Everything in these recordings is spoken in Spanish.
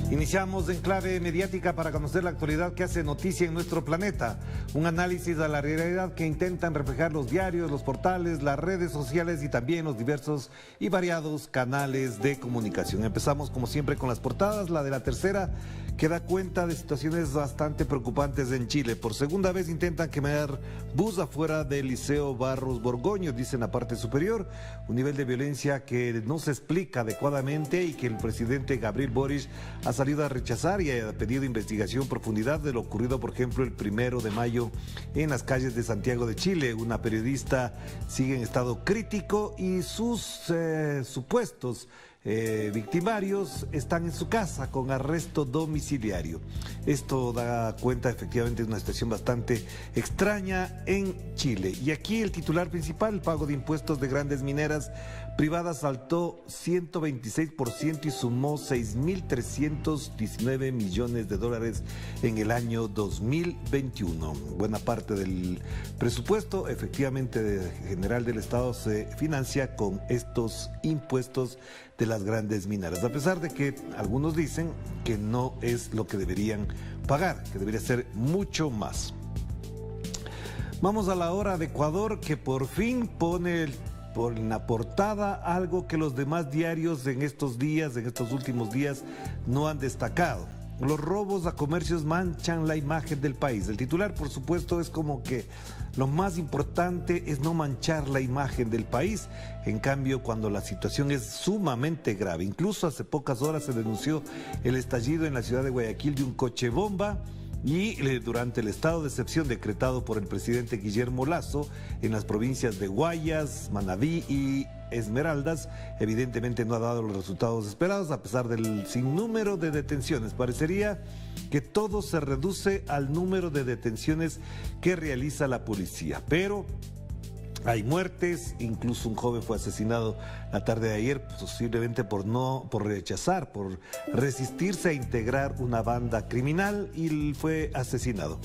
Iniciamos en clave mediática para conocer la actualidad que hace noticia en nuestro planeta. Un análisis de la realidad que intentan reflejar los diarios, los portales, las redes sociales y también los diversos y variados canales de comunicación. Empezamos como siempre con las portadas. La de La Tercera, que da cuenta de situaciones bastante preocupantes en Chile. Por segunda vez intentan quemar bus afuera del Liceo Barros Borgoño, dice en la parte superior. Un nivel de violencia que no se explica adecuadamente y que el presidente Gabriel Boric ha salido a rechazar y ha pedido investigación profundidad de lo ocurrido, por ejemplo, el 1 de mayo en las calles de Santiago de Chile. Una periodista sigue en estado crítico y sus supuestos victimarios están en su casa con arresto domiciliario. Esto da cuenta efectivamente de una situación bastante extraña en Chile. Y aquí el titular principal: el pago de impuestos de grandes mineras privadas saltó 126% y sumó 6.319 millones de dólares en el año 2021. Buena parte del presupuesto efectivamente general del Estado se financia con estos impuestos de las grandes mineras, a pesar de que algunos dicen que no es lo que deberían pagar, que debería ser mucho más. Vamos a La Hora de Ecuador, que por fin pone por la portada algo que los demás diarios en estos últimos días no han destacado. Los robos a comercios manchan la imagen del país. El titular, por supuesto, es como que lo más importante es no manchar la imagen del país. En cambio, cuando la situación es sumamente grave, incluso hace pocas horas se denunció el estallido en la ciudad de Guayaquil de un coche bomba. Y durante el estado de excepción decretado por el presidente Guillermo Lasso en las provincias de Guayas, Manabí y Esmeraldas, evidentemente no ha dado los resultados esperados a pesar del sinnúmero de detenciones. Parecería que todo se reduce al número de detenciones que realiza la policía, pero hay muertes. Incluso un joven fue asesinado la tarde de ayer, posiblemente por resistirse a integrar una banda criminal, y fue asesinado.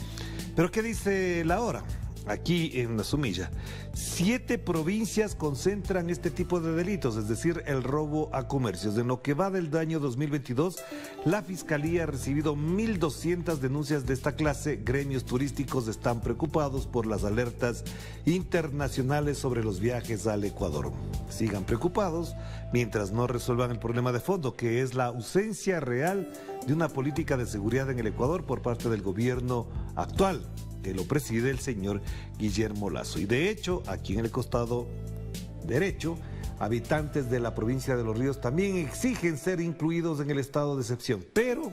Pero ¿qué dice La Hora? Aquí en la Sumilla, 7 provincias concentran este tipo de delitos, es decir, el robo a comercios. En lo que va del año 2022, la Fiscalía ha recibido 1.200 denuncias de esta clase. Gremios turísticos están preocupados por las alertas internacionales sobre los viajes al Ecuador. Sigan preocupados mientras no resuelvan el problema de fondo, que es la ausencia real de una política de seguridad en el Ecuador por parte del gobierno actual, que lo preside el señor Guillermo Lasso. Y de hecho, aquí en el costado derecho, habitantes de la provincia de Los Ríos también exigen ser incluidos en el estado de excepción. Pero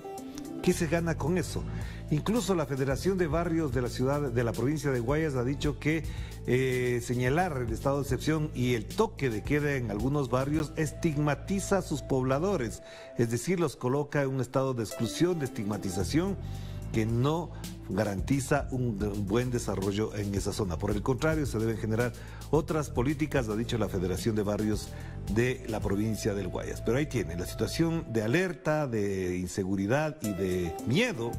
¿qué se gana con eso? Incluso la Federación de Barrios de la provincia de Guayas ha dicho que señalar el estado de excepción y el toque de queda en algunos barrios estigmatiza a sus pobladores, es decir, los coloca en un estado de exclusión, de estigmatización, que no garantiza un buen desarrollo en esa zona. Por el contrario, se deben generar otras políticas, ha dicho la Federación de Barrios de la provincia del Guayas. Pero ahí tiene la situación de alerta, de inseguridad y de miedo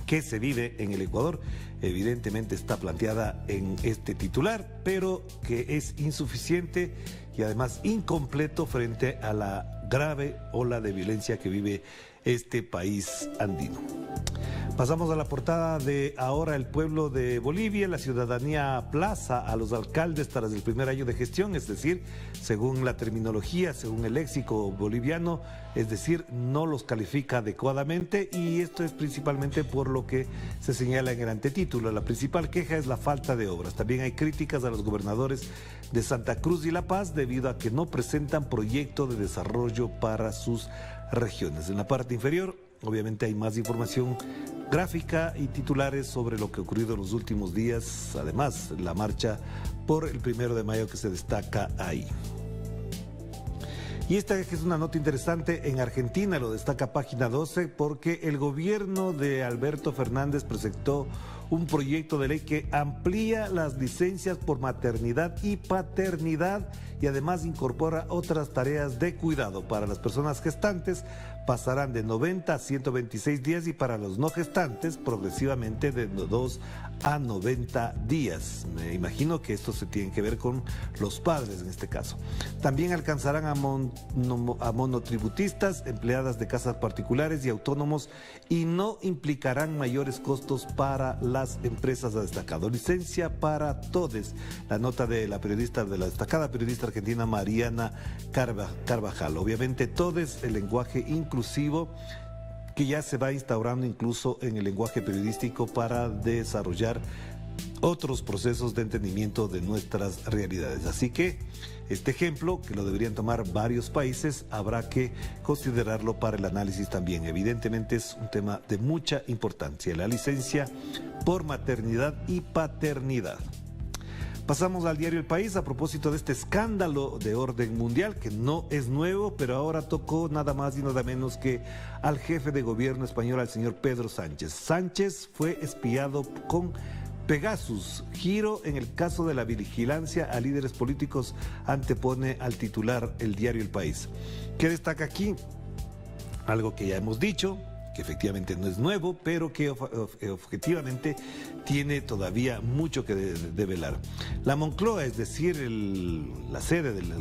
que se vive en el Ecuador. Evidentemente está planteada en este titular, pero que es insuficiente y además incompleto frente a la grave ola de violencia que vive este país andino. Pasamos a la portada de Ahora el Pueblo de Bolivia. La ciudadanía aplaza a los alcaldes tras el primer año de gestión, es decir, según la terminología, según el léxico boliviano, es decir, no los califica adecuadamente, y esto es principalmente por lo que se señala en el antetítulo. La principal queja es la falta de obras. También hay críticas a los gobernadores de Santa Cruz y La Paz debido a que no presentan proyecto de desarrollo para sus regiones. En la parte inferior, obviamente, hay más información gráfica y titulares sobre lo que ha ocurrido en los últimos días. Además, la marcha por el 1 de mayo que se destaca ahí. Y esta es una nota interesante en Argentina, lo destaca Página 12, porque el gobierno de Alberto Fernández presentó un proyecto de ley que amplía las licencias por maternidad y paternidad y además incorpora otras tareas de cuidado. Para las personas gestantes pasarán de 90 a 126 días y para los no gestantes progresivamente de 2 a 90 días. Me imagino que esto se tiene que ver con los padres en este caso. También alcanzarán a monotributistas, empleadas de casas particulares y autónomos y no implicarán mayores costos para las empresas, ha destacado. Licencia para todes. La nota de la destacada periodista argentina Mariana Carvajal. Obviamente todes, el lenguaje inclusivo que ya se va instaurando incluso en el lenguaje periodístico para desarrollar otros procesos de entendimiento de nuestras realidades. Así que este ejemplo, que lo deberían tomar varios países, habrá que considerarlo para el análisis también. Evidentemente es un tema de mucha importancia, la licencia por maternidad y paternidad. Pasamos al diario El País a propósito de este escándalo de orden mundial, que no es nuevo, pero ahora tocó nada más y nada menos que al jefe de gobierno español, al señor Pedro Sánchez. Sánchez fue espiado con Pegasus. Giro en el caso de la vigilancia a líderes políticos, antepone al titular el diario El País. ¿Qué destaca aquí? Algo que ya hemos dicho, que efectivamente no es nuevo, pero que objetivamente tiene todavía mucho que develar. La Moncloa, es decir, la sede de la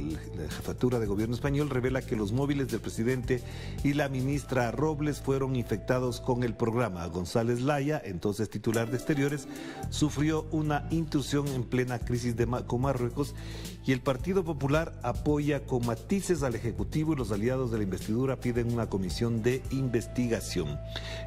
jefatura de gobierno español, revela que los móviles del presidente y la ministra Robles fueron infectados con el programa. González Laya, entonces titular de Exteriores, sufrió una intrusión en plena crisis con Marruecos y el Partido Popular apoya con matices al Ejecutivo y los aliados de la investidura piden una comisión de investigación.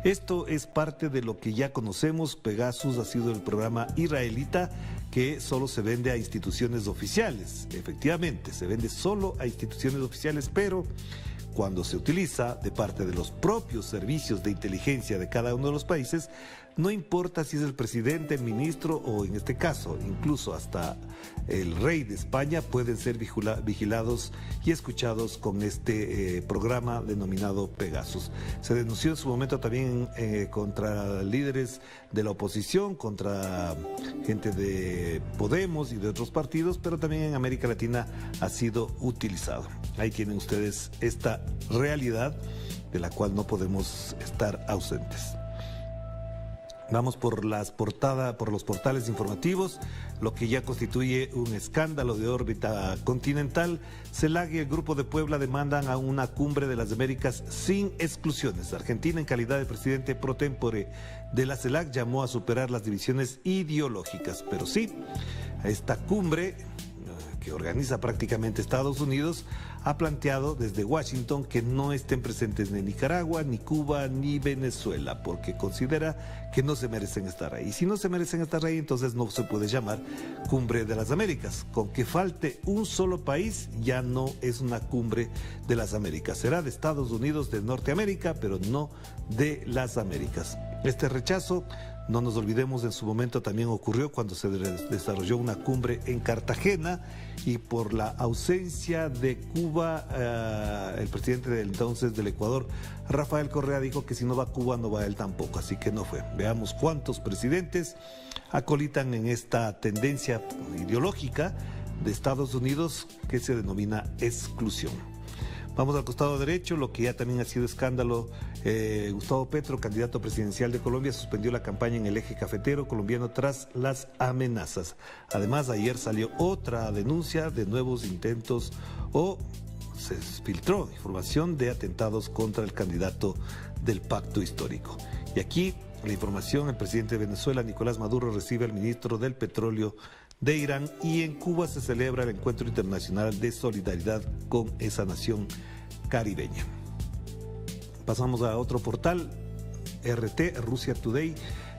Esto es parte de lo que ya conocemos. Pegasus ha sido el programa israelita que solo se vende a instituciones oficiales. Efectivamente, se vende solo a instituciones oficiales, pero cuando se utiliza de parte de los propios servicios de inteligencia de cada uno de los países, no importa si es el presidente, el ministro o en este caso incluso hasta el rey de España pueden ser vigilados y escuchados con este programa denominado Pegasus. Se denunció en su momento también contra líderes de la oposición, contra gente de Podemos y de otros partidos, pero también en América Latina ha sido utilizado. Ahí tienen ustedes esta realidad de la cual no podemos estar ausentes. Vamos por los portales informativos, lo que ya constituye un escándalo de órbita continental. CELAC y el Grupo de Puebla demandan a una cumbre de las Américas sin exclusiones. Argentina, en calidad de presidente pro tempore de la CELAC, llamó a superar las divisiones ideológicas. Pero sí, esta cumbre, que organiza prácticamente Estados Unidos, ha planteado desde Washington que no estén presentes ni Nicaragua, ni Cuba, ni Venezuela, porque considera que no se merecen estar ahí. Si no se merecen estar ahí, entonces no se puede llamar Cumbre de las Américas. Con que falte un solo país, ya no es una Cumbre de las Américas. Será de Estados Unidos, de Norteamérica, pero no de las Américas. Este rechazo, no nos olvidemos, en su momento también ocurrió cuando se desarrolló una cumbre en Cartagena y por la ausencia de Cuba, el presidente del Ecuador, Rafael Correa, dijo que si no va Cuba no va él tampoco, así que no fue. Veamos cuántos presidentes acolitan en esta tendencia ideológica de Estados Unidos que se denomina exclusión. Vamos al costado derecho, lo que ya también ha sido escándalo. Gustavo Petro, candidato presidencial de Colombia, suspendió la campaña en el eje cafetero colombiano tras las amenazas. Además, ayer salió otra denuncia de nuevos intentos se filtró información de atentados contra el candidato del pacto histórico. Y aquí la información: el presidente de Venezuela, Nicolás Maduro, recibe al ministro del petróleo de Irán y en Cuba se celebra el Encuentro Internacional de Solidaridad con esa nación caribeña. Pasamos a otro portal, RT, Russia Today.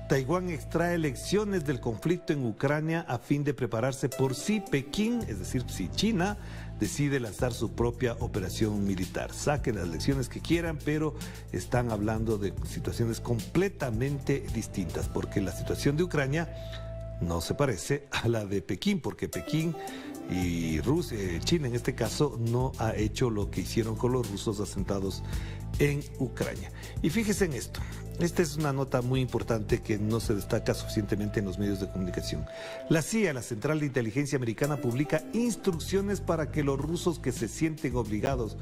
Taiwán extrae lecciones del conflicto en Ucrania a fin de prepararse por si Pekín, es decir, si China, decide lanzar su propia operación militar. Saquen las lecciones que quieran, pero están hablando de situaciones completamente distintas, porque la situación de Ucrania no se parece a la de Pekín, porque Pekín y Rusia, China en este caso, no ha hecho lo que hicieron con los rusos asentados en Ucrania. Y fíjese en esto. Esta es una nota muy importante que no se destaca suficientemente en los medios de comunicación. La CIA, la Central de Inteligencia Americana, publica instrucciones para que los rusos que se sienten obligados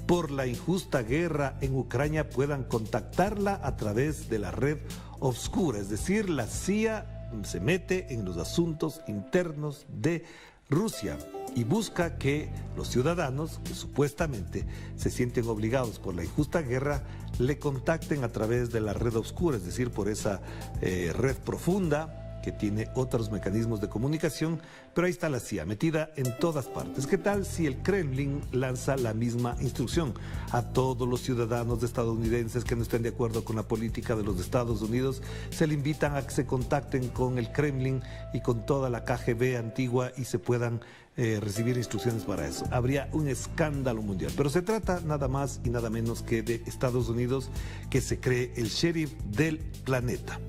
por la injusta guerra en Ucrania puedan contactarla a través de la red oscura. Es decir, la CIA se mete en los asuntos internos de Rusia y busca que los ciudadanos que supuestamente se sienten obligados por la injusta guerra le contacten a través de la red oscura, es decir, por esa red profunda que tiene otros mecanismos de comunicación, pero ahí está la CIA metida en todas partes. ¿Qué tal si el Kremlin lanza la misma instrucción a todos los ciudadanos estadounidenses que no estén de acuerdo con la política de los Estados Unidos? Se le invitan a que se contacten con el Kremlin y con toda la KGB antigua y se puedan recibir instrucciones para eso. Habría un escándalo mundial, pero se trata nada más y nada menos que de Estados Unidos, que se cree el sheriff del planeta.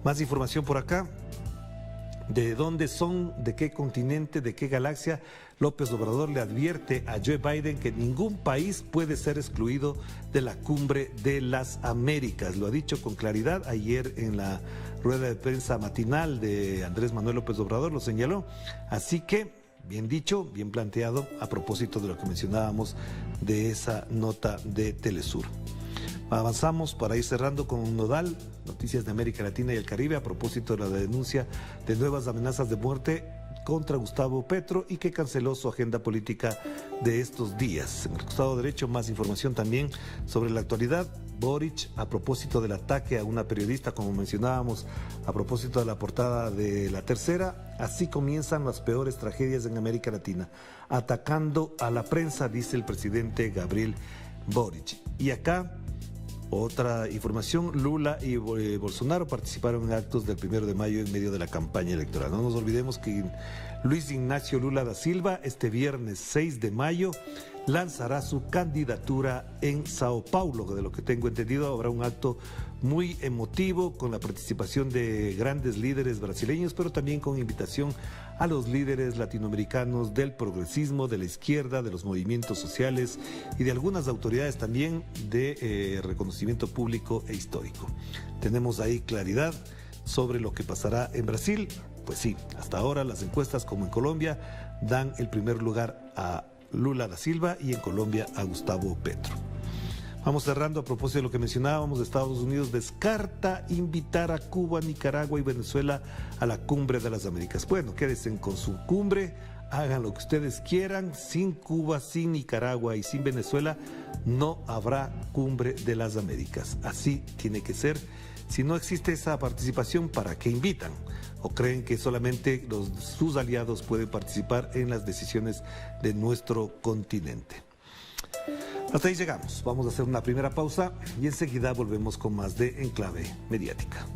Más información por acá. ¿De dónde son? ¿De qué continente? ¿De qué galaxia? López Obrador le advierte a Joe Biden que ningún país puede ser excluido de la Cumbre de las Américas. Lo ha dicho con claridad ayer en la rueda de prensa matinal de Andrés Manuel López Obrador, lo señaló. Así que, bien dicho, bien planteado, a propósito de lo que mencionábamos de esa nota de Telesur. Avanzamos para ir cerrando con Nodal, noticias de América Latina y el Caribe, a propósito de la denuncia de nuevas amenazas de muerte contra Gustavo Petro y que canceló su agenda política de estos días. En el costado derecho, más información también sobre la actualidad. Boric, a propósito del ataque a una periodista, como mencionábamos, a propósito de la portada de La Tercera, así comienzan las peores tragedias en América Latina, atacando a la prensa, dice el presidente Gabriel Boric. Y acá, otra información, Lula y Bolsonaro participaron en actos del 1 de mayo en medio de la campaña electoral. No nos olvidemos que Luis Ignacio Lula da Silva este viernes 6 de mayo lanzará su candidatura en Sao Paulo. De lo que tengo entendido, habrá un acto muy emotivo con la participación de grandes líderes brasileños, pero también con invitación a los líderes latinoamericanos del progresismo, de la izquierda, de los movimientos sociales y de algunas autoridades también de reconocimiento público e histórico. Tenemos ahí claridad sobre lo que pasará en Brasil. Pues sí, hasta ahora las encuestas, como en Colombia, dan el primer lugar a Lula da Silva y en Colombia a Gustavo Petro. Vamos cerrando a propósito de lo que mencionábamos. Estados Unidos descarta invitar a Cuba, Nicaragua y Venezuela a la Cumbre de las Américas. Bueno, quédense con su cumbre, hagan lo que ustedes quieran. Sin Cuba, sin Nicaragua y sin Venezuela no habrá Cumbre de las Américas. Así tiene que ser. Si no existe esa participación, ¿para qué invitan? ¿O creen que solamente sus aliados pueden participar en las decisiones de nuestro continente? Hasta ahí llegamos. Vamos a hacer una primera pausa y enseguida volvemos con más de Enclave Mediática.